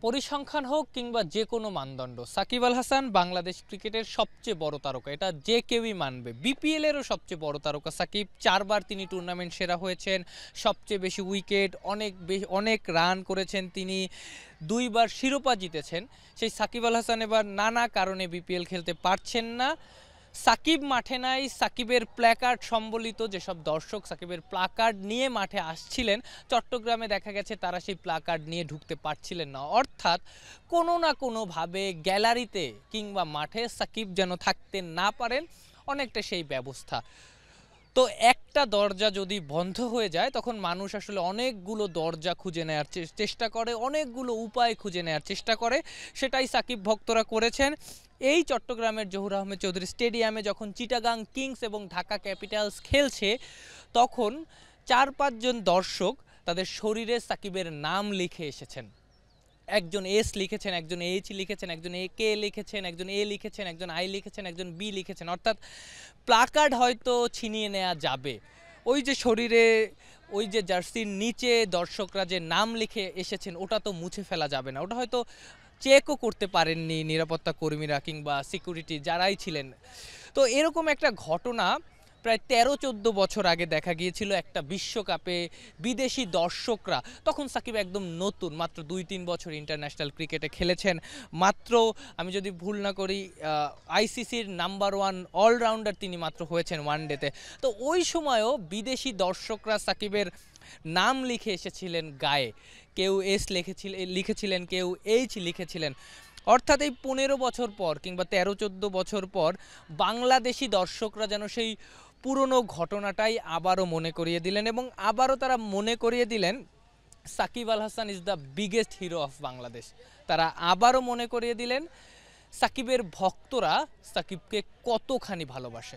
পরিসংখ্যান হোক কিংবা যে কোনো মানদণ্ড, সাকিব আল হাসান বাংলাদেশ ক্রিকেটের সবচেয়ে বড় তারকা, এটা যে কেউই মানবে। বিপিএলেরও সবচেয়ে বড় তারকা সাকিব। 4 বার তিনি টুর্নামেন্ট সেরা হয়েছেন, সবচেয়ে বেশি উইকেট, অনেক রান করেছেন তিনি, 2 বার শিরোপা জিতেছেন। সেই সাকিব আল হাসান এবার নানা কারণে বিপিএল খেলতে পারছেন না। সাকিব মাঠে নাই, সাকিবের প্ল্যাকার্ড সম্বলিত যেসব দর্শক সাকিবের প্ল্যাকার্ড নিয়ে মাঠে আসছিলেন, চট্টগ্রামে দেখা গেছে তারা সেই প্ল্যাকার্ড নিয়ে ঢুকতে পারছিলেন না। অর্থাৎ কোনো না কোনোভাবে গ্যালারিতে কিংবা মাঠে সাকিব যেন থাকতে না পারেন, অনেকটা সেই ব্যবস্থা। তো একটা দরজা যদি বন্ধ হয়ে যায় তখন মানুষ আসলে অনেকগুলো দরজা খুঁজে নেওয়ার চেষ্টা করে, অনেকগুলো উপায় খুঁজে নেওয়ার চেষ্টা করে। সেটাই সাকিব ভক্তরা করেছেন। এই চট্টগ্রামের জহুর আহমেদ চৌধুরী স্টেডিয়ামে যখন চিটাগাং কিংস এবং ঢাকা ক্যাপিটালস খেলছে, তখন 4-5 জন দর্শক তাদের শরীরে সাকিবের নাম লিখে এসেছেন। একজন এস লিখেছেন, একজন এইচ লিখেছেন, একজন এ কে লিখেছেন, একজন এ লিখেছেন, একজন আই লিখেছেন, একজন বি লিখেছেন। অর্থাৎ প্ল্যাকার্ড হয়তো ছিনিয়ে নেওয়া যাবে, ওই যে শরীরে ওই যে জার্সির নিচে দর্শকরা যে নাম লিখে এসেছেন ওটা তো মুছে ফেলা যাবে না, ওটা হয়তো চেকও করতে পারেননি নিরাপত্তা কর্মীরা কিংবা সিকিউরিটি যারাই ছিলেন। তো এরকম একটা ঘটনা প্রায় 13-14 বছর আগে দেখা গিয়েছিল একটা বিশ্বকাপে। বিদেশি দর্শকরা, তখন সাকিব একদম নতুন, মাত্র 2-3 বছর ইন্টারন্যাশনাল ক্রিকেটে খেলেছেন, মাত্র আমি যদি ভুল না করি আইসিসির নাম্বার 1 অলরাউন্ডার তিনি মাত্র হয়েছেন ওয়ানডেতে। তো ওই সময়ও বিদেশি দর্শকরা সাকিবের নাম লিখে এসেছিলেন গায়ে, কেউ এস লিখেছিলেন, কেউ এইচ লিখেছিলেন। অর্থাৎ এই 15 বছর পর কিংবা 13-14 বছর পর বাংলাদেশি দর্শকরা যেন সেই পুরনো ঘটনাটাই আবারও মনে করিয়ে দিলেন, এবং আবারও তারা মনে করিয়ে দিলেন Shakib Al Hasan is the biggest hero of Bangladesh. তারা আবারও মনে করিয়ে দিলেন সাকিবের ভক্তরা সাকিবকে কতখানি ভালোবাসে।